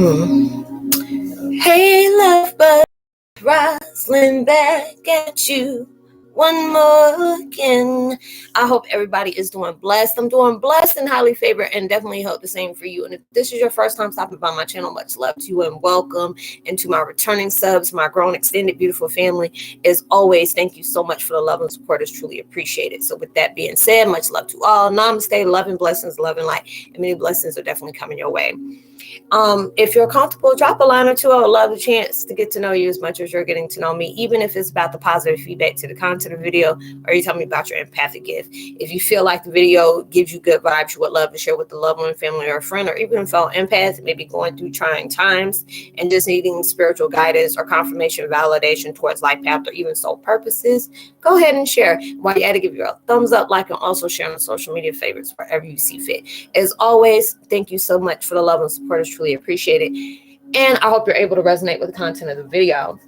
Hey, love bug, Roslynn back at you one more again. I hope everybody is doing blessed. I'm doing blessed and highly favored, and definitely hope the same for you. And if this is your first time stopping by my channel, much love to you and welcome. And to my returning subs, my grown, extended, beautiful family, as always, thank you so much for the love and support. It's truly appreciated. So with that being said, much love to all. Namaste, love and blessings, love and light, and many blessings are definitely coming your way. If you're comfortable, drop a line or two. I would love the chance to get to know you as much as you're getting to know me, even if it's about the positive feedback to the content of the video, or you tell me about your empathic gift. If you feel like the video gives you good vibes, you would love to share with a loved one, family, or a friend, or even a fellow empath, maybe going through trying times and just needing spiritual guidance or confirmation, validation towards life path, or even soul purposes, go ahead and share. While you're at it, give you a thumbs up, like, and also share on social media favorites wherever you see fit. As always, thank you so much for the love and support. It's truly appreciated. And I hope you're able to resonate with the content of the video.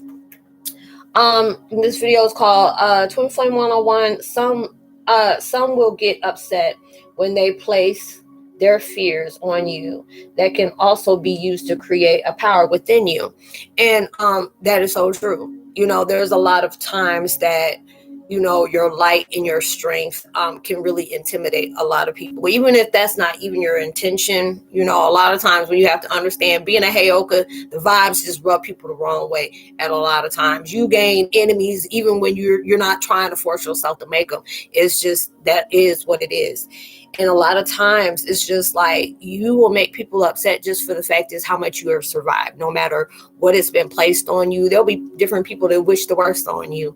This video is called Twin Flame 101. Some will get upset when they place their fears on you that can also be used to create a power within you. And that is so true. You know, there's a lot of times that, you know, your light and your strength can really intimidate a lot of people, even if that's not even your intention. You know, a lot of times when you have to understand, being a Heyoka, the vibes just rub people the wrong way. And a lot of times you gain enemies even when you're not trying to force yourself to make them. It's just, that is what it is. And a lot of times it's just like you will make people upset just for the fact is how much you have survived. No matter what has been placed on you, there'll be different people that wish the worst on you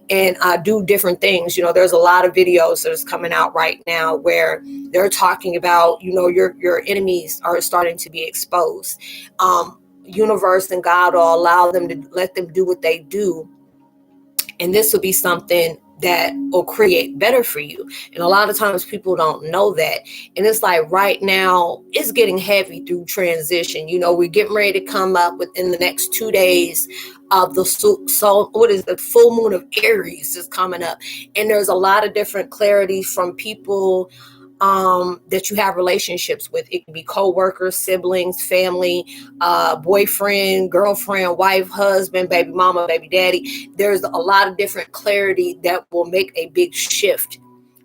and do different things. You know, there's a lot of videos that's coming out right now where they're talking about, you know, your enemies are starting to be exposed. Universe and God will allow them to let them do what they do. And this will be something that will create better for you. And a lot of times people don't know that. And it's like right now it's getting heavy through transition. You know, we're getting ready to come up within the next 2 days of the the full moon of Aries is coming up. And there's a lot of different clarity from people that you have relationships with. It can be co-workers, siblings, family, boyfriend, girlfriend, wife, husband, baby mama, baby daddy. There's a lot of different clarity that will make a big shift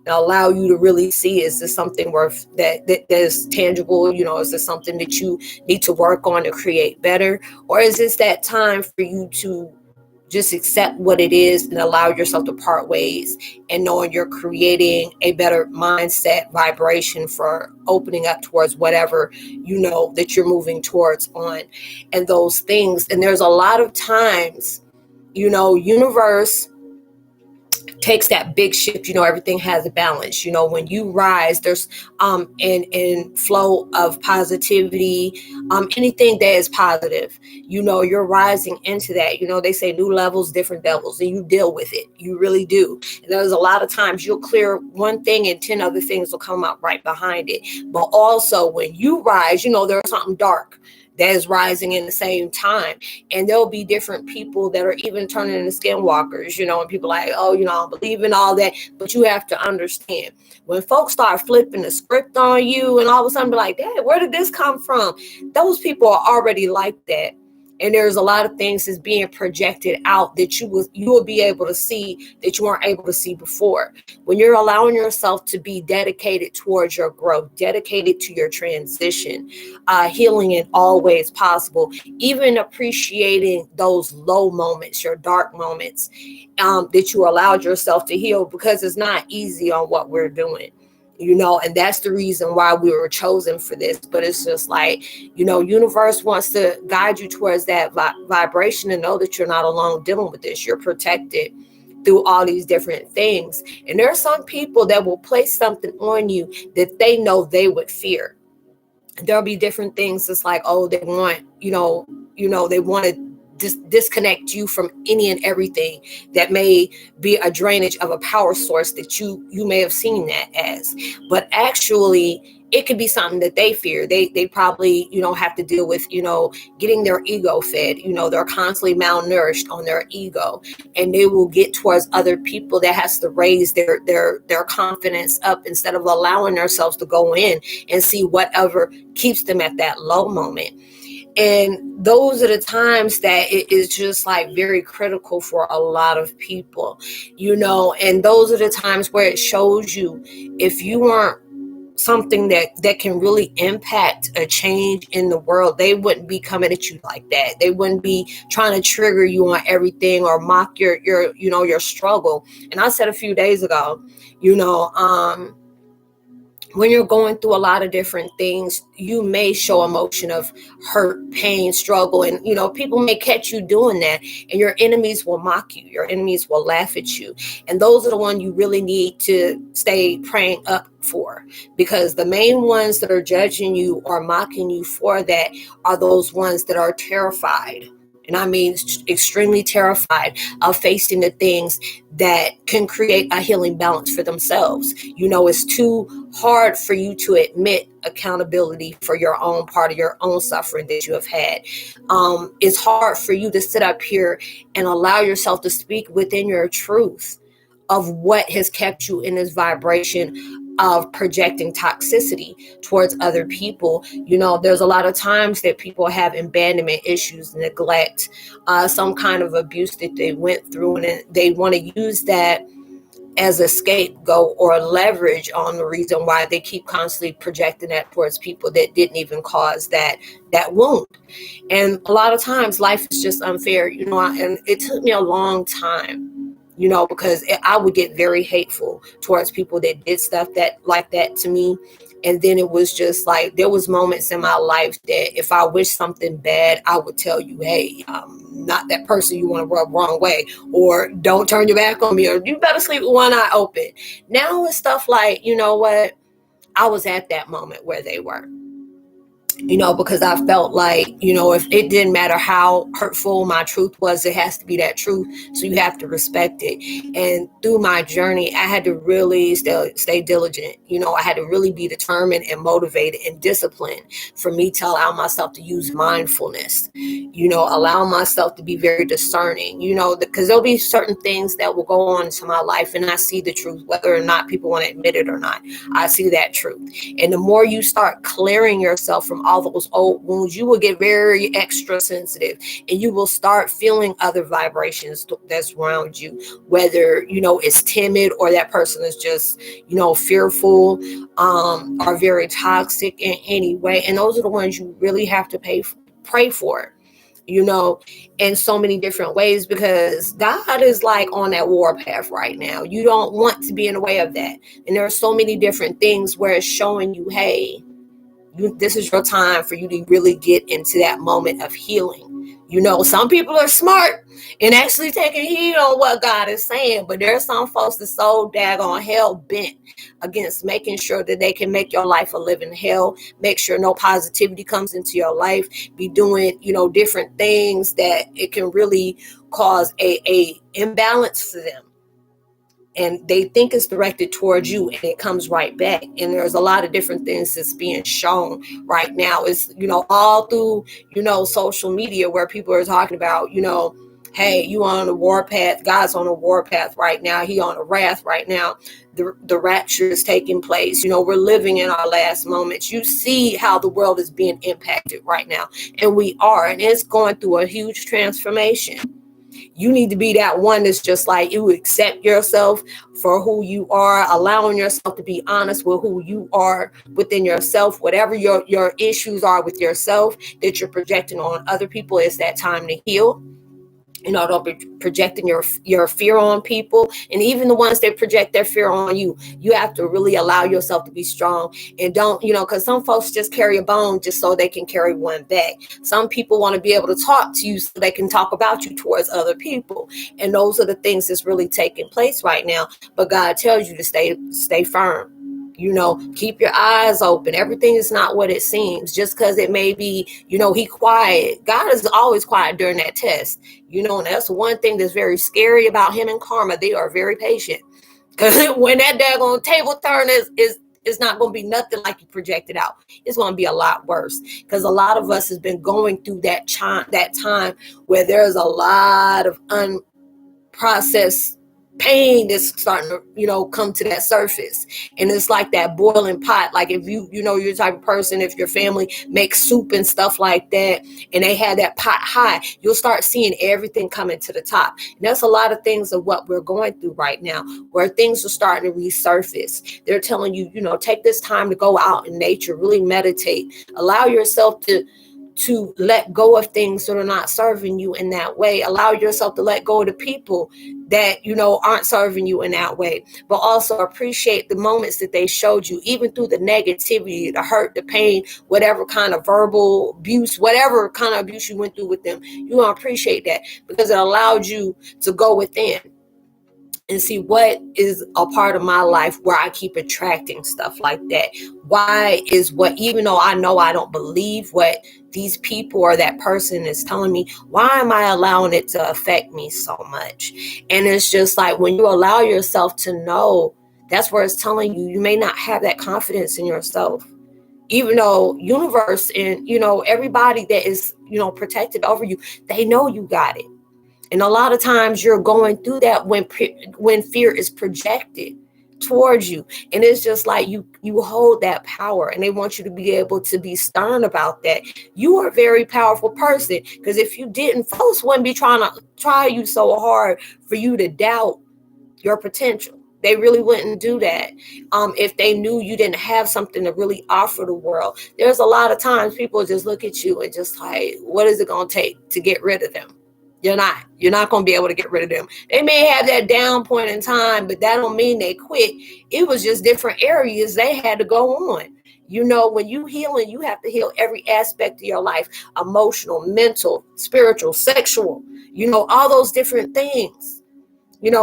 and allow you to really see, is this something worth that is tangible? You know, is this something that you need to work on to create better? Or is this that time for you to just accept what it is and allow yourself to part ways, and knowing you're creating a better mindset vibration for opening up towards whatever you know that you're moving towards on, and those things. And there's a lot of times, you know, universe takes that big shift. You know, everything has a balance. You know, when you rise, there's in flow of positivity, anything that is positive, you know, you're rising into that. You know, they say new levels, different devils, and you deal with it. You really do. And there's a lot of times you'll clear one thing and 10 other things will come out right behind it. But also when you rise, you know, there's something dark that is rising in the same time. And there'll be different people that are even turning into skinwalkers, you know, and people like, oh, you know, I don't believe in all that. But you have to understand, when folks start flipping the script on you and all of a sudden be like, Dad, where did this come from? Those people are already like that. And there's a lot of things that's being projected out that you will be able to see that you weren't able to see before. When you're allowing yourself to be dedicated towards your growth, dedicated to your transition, healing in all ways possible, even appreciating those low moments, your dark moments, that you allowed yourself to heal, because it's not easy on what we're doing. You know, and that's the reason why we were chosen for this. But it's just like, you know, universe wants to guide you towards that vibration and know that you're not alone dealing with this. You're protected through all these different things. And there are some people that will place something on you that they know they would fear. There'll be different things. It's like, oh, they want, they want to disconnect you from any and everything that may be a drainage of a power source that you may have seen that as. But actually, it could be something that they fear. They probably, have to deal with, getting their ego fed. They're constantly malnourished on their ego, and they will get towards other people that has to raise their confidence up instead of allowing themselves to go in and see whatever keeps them at that low moment. And those are the times that it is just like very critical for a lot of people, and those are the times where it shows you if you aren't something that can really impact a change in the world, they wouldn't be coming at you like that. They wouldn't be trying to trigger you on everything or mock your struggle. And I said a few days ago, when you're going through a lot of different things, you may show emotion of hurt, pain, struggle, and people may catch you doing that, and your enemies will mock you. Your enemies will laugh at you, and those are the ones you really need to stay praying up for, because the main ones that are judging you or mocking you for that are those ones that are terrified. And I mean extremely terrified of facing the things that can create a healing balance for themselves. It's too hard for you to admit accountability for your own part of your own suffering that you have had. It's hard for you to sit up here and allow yourself to speak within your truth of what has kept you in this vibration of projecting toxicity towards other people. There's a lot of times that people have abandonment issues, neglect, some kind of abuse that they went through, and they want to use that as a scapegoat or leverage on the reason why they keep constantly projecting that towards people that didn't even cause that wound. And a lot of times life is just unfair, and it took me a long time, because I would get very hateful towards people that did stuff like that to me. And then it was just like, there was moments in my life that if I wish something bad, I would tell you, hey, I'm not that person you want to rub wrong way, or don't turn your back on me, or you better sleep with one eye open. Now it's stuff like, you know what? I was at that moment where they were. Because I felt like, if it didn't matter how hurtful my truth was, it has to be that truth. So you have to respect it. And through my journey, I had to really stay diligent. I had to really be determined and motivated and disciplined for me to allow myself to use mindfulness, allow myself to be very discerning, because there'll be certain things that will go on into my life, and I see the truth, whether or not people want to admit it or not. I see that truth. And the more you start clearing yourself from all those old wounds, you will get very extra sensitive, and you will start feeling other vibrations that's around you, whether it's timid, or that person is just fearful, are very toxic in any way. And those are the ones you really have to pray for, in so many different ways, because God is like on that war path right now. You don't want to be in the way of that. And there are so many different things where it's showing you, hey, this is your time for you to really get into that moment of healing. Some people are smart and actually taking heed on what God is saying, but there are some folks that's so daggone hell bent against making sure that they can make your life a living hell, make sure no positivity comes into your life, be doing, different things that it can really cause a imbalance for them. And they think it's directed towards you, and it comes right back. And there's a lot of different things that's being shown right now. It's, all through, social media, where people are talking about, hey, you on a war path. God's on a war path right now. He on a wrath right now. The rapture is taking place. We're living in our last moments. You see how the world is being impacted right now. And we are. And it's going through a huge transformation. You need to be that one that's just like, you accept yourself for who you are, allowing yourself to be honest with who you are within yourself. Whatever your issues are with yourself that you're projecting on other people, it's that time to heal. Don't be projecting your fear on people. And even the ones that project their fear on you, you have to really allow yourself to be strong. And don't, because some folks just carry a bone just so they can carry one back. Some people want to be able to talk to you so they can talk about you towards other people. And those are the things that's really taking place right now. But God tells you to stay firm. Keep your eyes open. Everything is not what it seems. Just because it may be, he quiet. God is always quiet during that test. And that's one thing that's very scary about him and karma. They are very patient. Because when that daggone table turn is not going to be nothing like you projected out. It's going to be a lot worse. Because a lot of us has been going through that time where there's a lot of unprocessed pain that's starting to, come to that surface. And it's like that boiling pot. Like if you're the type of person, if your family makes soup and stuff like that, and they have that pot high, you'll start seeing everything coming to the top. And that's a lot of things of what we're going through right now, where things are starting to resurface. They're telling you, take this time to go out in nature, really meditate, allow yourself to let go of things that are not serving you in that way. Allow yourself to let go of the people that, aren't serving you in that way, but also appreciate the moments that they showed you, even through the negativity, the hurt, the pain, whatever kind of verbal abuse, whatever kind of abuse you went through with them. You want to appreciate that, because it allowed you to go within and see what is a part of my life where I keep attracting stuff like that. Why is what, even though I know I don't believe what these people or that person is telling me, why am I allowing it to affect me so much? And it's just like, when you allow yourself to know, that's where it's telling you, you may not have that confidence in yourself. Even though universe and, everybody that is, protected over you, they know you got it. And a lot of times you're going through that when fear is projected towards you. And it's just like you hold that power, and they want you to be able to be stern about that. You are a very powerful person, because if you didn't, folks wouldn't be trying to try you so hard for you to doubt your potential. They really wouldn't do that if they knew you didn't have something to really offer the world. There's a lot of times people just look at you and just like, what is it going to take to get rid of them? You're not going to be able to get rid of them. They may have that down point in time, but that don't mean they quit. It was just different areas they had to go on. When you healing, you have to heal every aspect of your life: emotional, mental, spiritual, sexual, all those different things.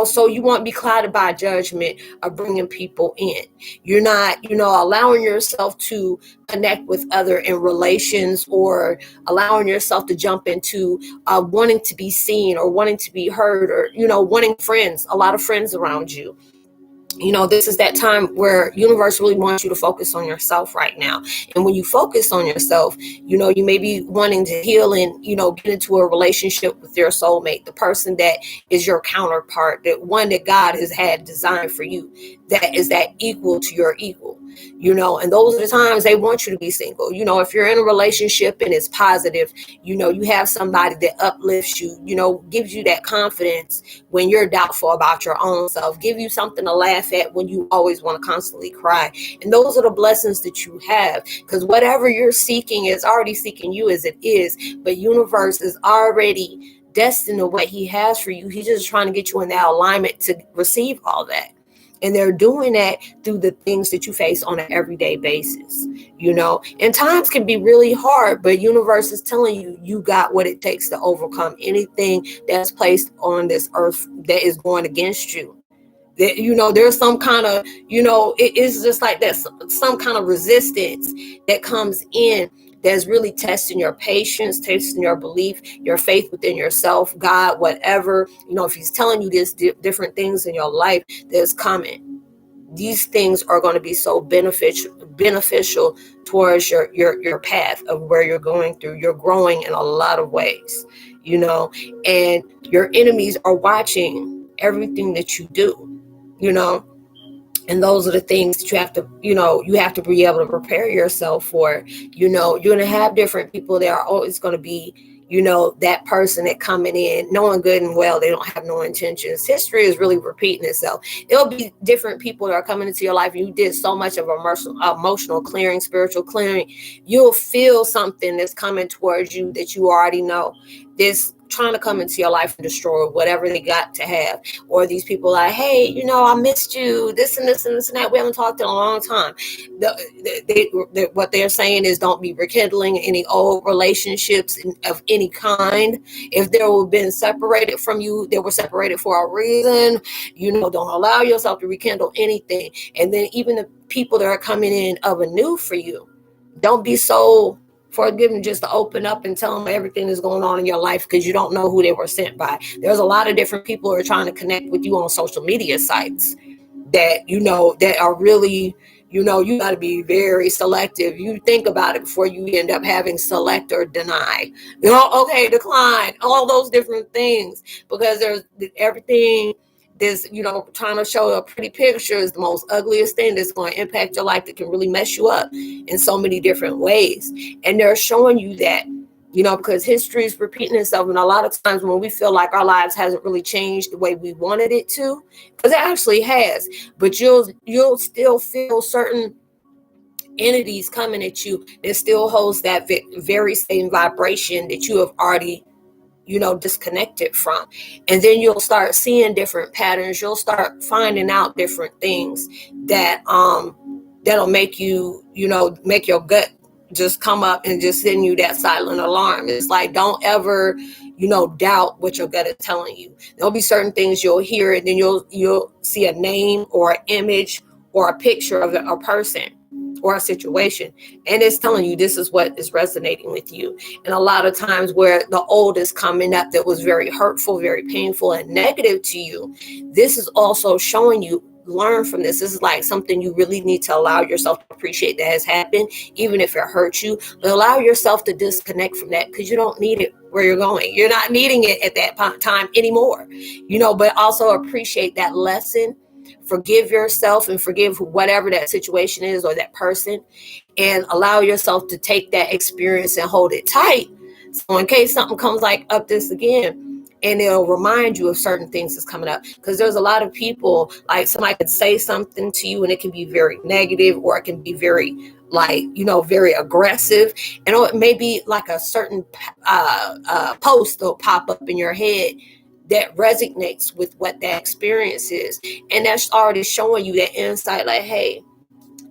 So you won't be clouded by judgment of bringing people in. You're not, allowing yourself to connect with other in relations, or allowing yourself to jump into wanting to be seen or wanting to be heard, or, wanting friends, a lot of friends around you. This is that time where universe really wants you to focus on yourself right now. And when you focus on yourself, you may be wanting to heal and, get into a relationship with your soulmate, the person that is your counterpart, the one that God has had designed for you, that is that equal to your equal. And those are the times they want you to be single. If you're in a relationship and it's positive, you have somebody that uplifts you, gives you that confidence when you're doubtful about your own self, give you something to laugh at when you always want to constantly cry. And those are the blessings that you have, because whatever you're seeking is already seeking you as it is, but universe is already destined to what he has for you. He's just trying to get you in that alignment to receive all that. And they're doing that through the things that you face on an everyday basis, and times can be really hard, but universe is telling you, you got what it takes to overcome anything that's placed on this earth that is going against you. That, there's some kind of, it is just like that, some kind of resistance that comes in that's really testing your patience, testing your belief, your faith within yourself, God, whatever, if he's telling you this different things in your life that's coming. These things are going to be so beneficial towards your path of where you're going through. You're growing in a lot of ways, and your enemies are watching everything that you do, and those are the things that you have to be able to prepare yourself for. You're going to have different people that are always going to be, that person that coming in knowing good and well they don't have no intentions. History is really repeating itself. It'll be different people that are coming into your life, and you did so much of emotional clearing, spiritual clearing. You'll feel something that's coming towards you that you already know. This trying to come into your life and destroy whatever they got to have. Or these people like, hey, I missed you, this and this and this and that. We haven't talked in a long time. What they're saying is, don't be rekindling any old relationships of any kind. If they were been separated from you, they were separated for a reason. Don't allow yourself to rekindle anything. And then even the people that are coming in of anew for you, don't be so forgiven just to open up and tell them everything that's going on in your life, because you don't know who they were sent by. There's a lot of different people who are trying to connect with you on social media sites that, that are really, you got to be very selective. You think about it before you end up having select or deny, okay, decline, all those different things, because there's everything this, trying to show a pretty picture is the most ugliest thing that's going to impact your life, that can really mess you up in so many different ways. And they're showing you that, because history is repeating itself. And a lot of times when we feel like our lives hasn't really changed the way we wanted it to, because it actually has, but you'll still feel certain entities coming at you that still holds that very same vibration that you have already disconnected from. And then you'll start seeing different patterns. You'll start finding out different things that that'll make you, make your gut just come up and just send you that silent alarm. It's like, don't ever doubt what your gut is telling you. There'll be certain things you'll hear, and then you'll see a name or an image or a picture of a person or a situation, and it's telling you this is what is resonating with you. And a lot of times where the old is coming up that was very hurtful, very painful, and negative to you, this is also showing you, learn from this. This is like something you really need to allow yourself to appreciate that has happened, even if it hurts you. But allow yourself to disconnect from that, because you don't need it where you're going. You're not needing it at that time anymore, but also appreciate that lesson. Forgive yourself and forgive whatever that situation is or that person, and allow yourself to take that experience and hold it tight. So in case something comes like up this again, and it'll remind you of certain things that's coming up. Because there's a lot of people, like somebody could say something to you and it can be very negative, or it can be very very aggressive. And it may be like a certain post that'll pop up in your head that resonates with what that experience is. And that's already showing you that insight, like, hey,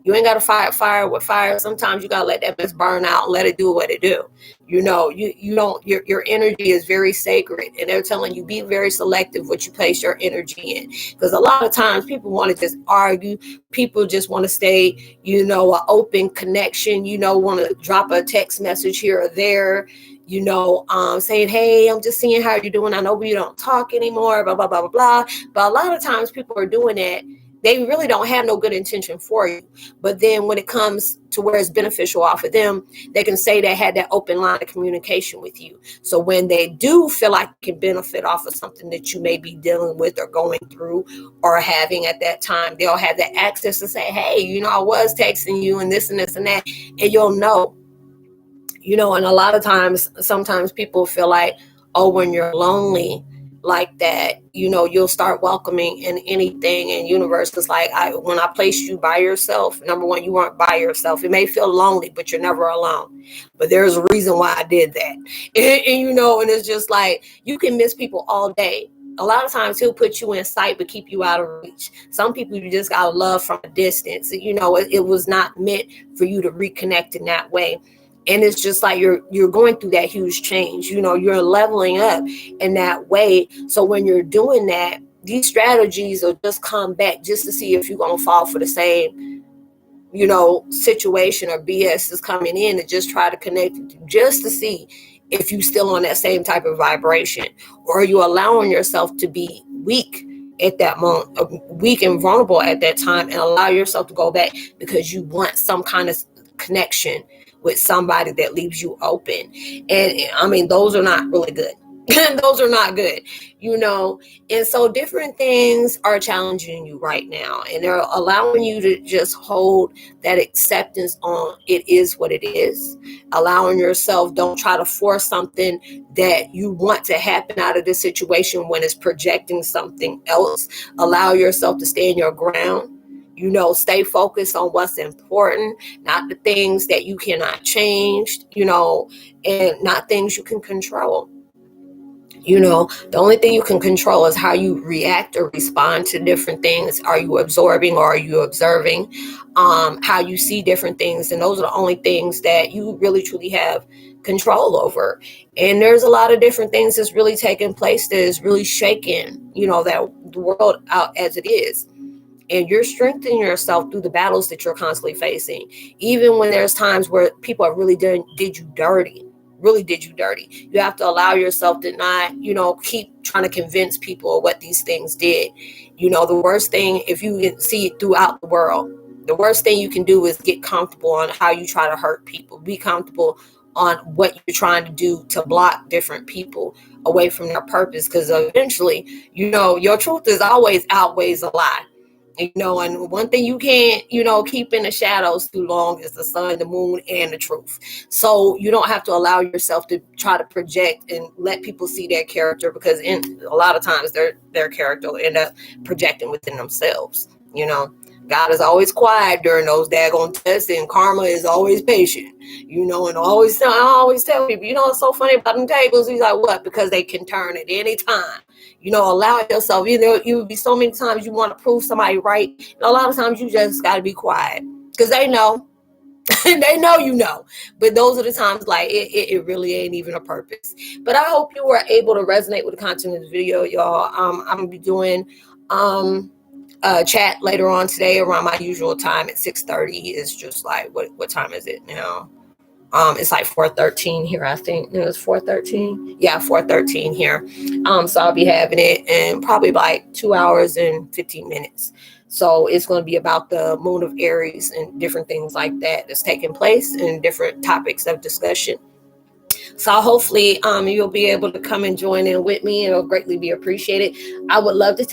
you ain't got to fight fire with fire. Sometimes you got to let that mess burn out and let it do what it do. You don't, your energy is very sacred, and they're telling you, be very selective what you place your energy in. Because a lot of times people want to just argue. People just want to stay, an open connection, want to drop a text message here or there, saying, hey, I'm just seeing how you're doing. I know we don't talk anymore, blah, blah, blah, blah, blah. But a lot of times people are doing that. They really don't have no good intention for you. But then when it comes to where it's beneficial off of them, they can say they had that open line of communication with you. So when they do feel like it can benefit off of something that you may be dealing with or going through or having at that time, they'll have the access to say, hey, I was texting you and this and this and that. And you'll know. And a lot of times, sometimes people feel like, oh, when you're lonely like that, you'll start welcoming in anything. And universe is like, when I placed you by yourself, number one, you weren't by yourself. It may feel lonely, but you're never alone. But there's a reason why I did that. And it's just like, you can miss people all day. A lot of times he'll put you in sight, but keep you out of reach. Some people you just got to love from a distance. It was not meant for you to reconnect in that way. And it's just like you're going through that huge change. You're leveling up in that way. So when you're doing that, these strategies will just come back just to see if you're going to fall for the same, situation or BS is coming in, and just try to connect with you just to see if you're still on that same type of vibration, or are you allowing yourself to be weak at that moment, weak and vulnerable at that time, and allow yourself to go back because you want some kind of connection with somebody that leaves you open. And I mean, those are not really good. Those are not good, and so different things are challenging you right now, and they're allowing you to just hold that acceptance on it is what it is. Allowing yourself, don't try to force something that you want to happen out of this situation when it's projecting something else. Allow yourself to stand your ground. Stay focused on what's important, not the things that you cannot change, and not things you can control. The only thing you can control is how you react or respond to different things. Are you absorbing or are you observing? How you see different things. And those are the only things that you really truly have control over. And there's a lot of different things that's really taking place that is really shaking, that the world out as it is. And you're strengthening yourself through the battles that you're constantly facing. Even when there's times where people are really did you dirty. Really did you dirty. You have to allow yourself to not, keep trying to convince people of what these things did. The worst thing, if you can see it throughout the world, the worst thing you can do is get comfortable on how you try to hurt people. Be comfortable on what you're trying to do to block different people away from their purpose, because eventually, your truth is always outweighs a lie. And one thing you can't, keep in the shadows too long is the sun, the moon, and the truth. So you don't have to allow yourself to try to project and let people see their character, because a lot of times their character will end up projecting within themselves. God is always quiet during those daggone tests, and karma is always patient. And I always tell people, it's so funny about them tables. He's like, what? Because they can turn at any time. Allow yourself. You would be so many times you want to prove somebody right. And a lot of times you just got to be quiet, because they know. They know. But those are the times like it really ain't even a purpose. But I hope you were able to resonate with the content of this video, y'all. I'm gonna be doing chat later on today around my usual time at 6:30. It's just like, what time is it now? It's like 4:13 here. I think it was 4:13. Yeah, 4:13 here. So I'll be having it in probably like 2 hours and 15 minutes. So it's going to be about the moon of Aries and different things like that that's taking place, and different topics of discussion. So hopefully you'll be able to come and join in with me. It'll greatly be appreciated. I would love to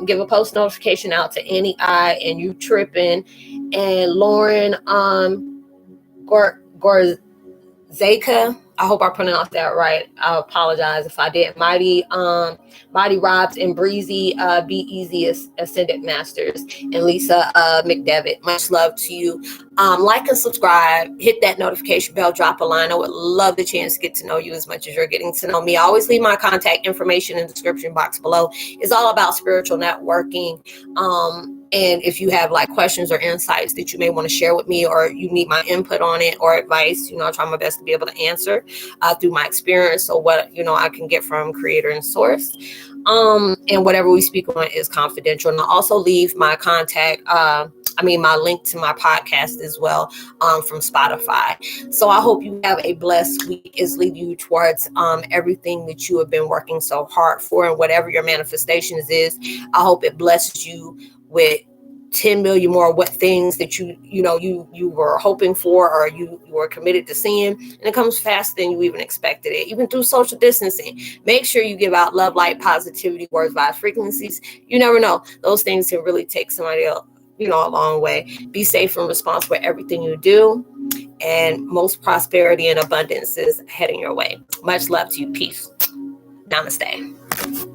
give a post notification out to Annie I and You Tripping and Lauren Gorzeka. I hope I pronounced that right. I apologize if I did. Mighty Robs and Breezy, Be Easy Ascendant Masters, and Lisa McDevitt. Much love to you. Like and subscribe. Hit that notification bell. Drop a line. I would love the chance to get to know you as much as you're getting to know me. I always leave my contact information in the description box below. It's all about spiritual networking. And if you have like questions or insights that you may want to share with me, or you need my input on it or advice, I try my best to be able to answer through my experience, or what I can get from creator and source. And whatever we speak on is confidential. And I'll also leave my my link to my podcast as well from Spotify. So I hope you have a blessed week. Is lead you towards everything that you have been working so hard for, and whatever your manifestations is. I hope it blesses you with 10 million more what things that you were hoping for, or you were committed to seeing, and it comes faster than you even expected it, even through social distancing. Make sure you give out love, light, positivity, words, vibes, frequencies. You never know, those things can really take somebody else a long way. Be safe and responsible for everything you do, and most prosperity and abundance is heading your way. Much love to you. Peace. Namaste.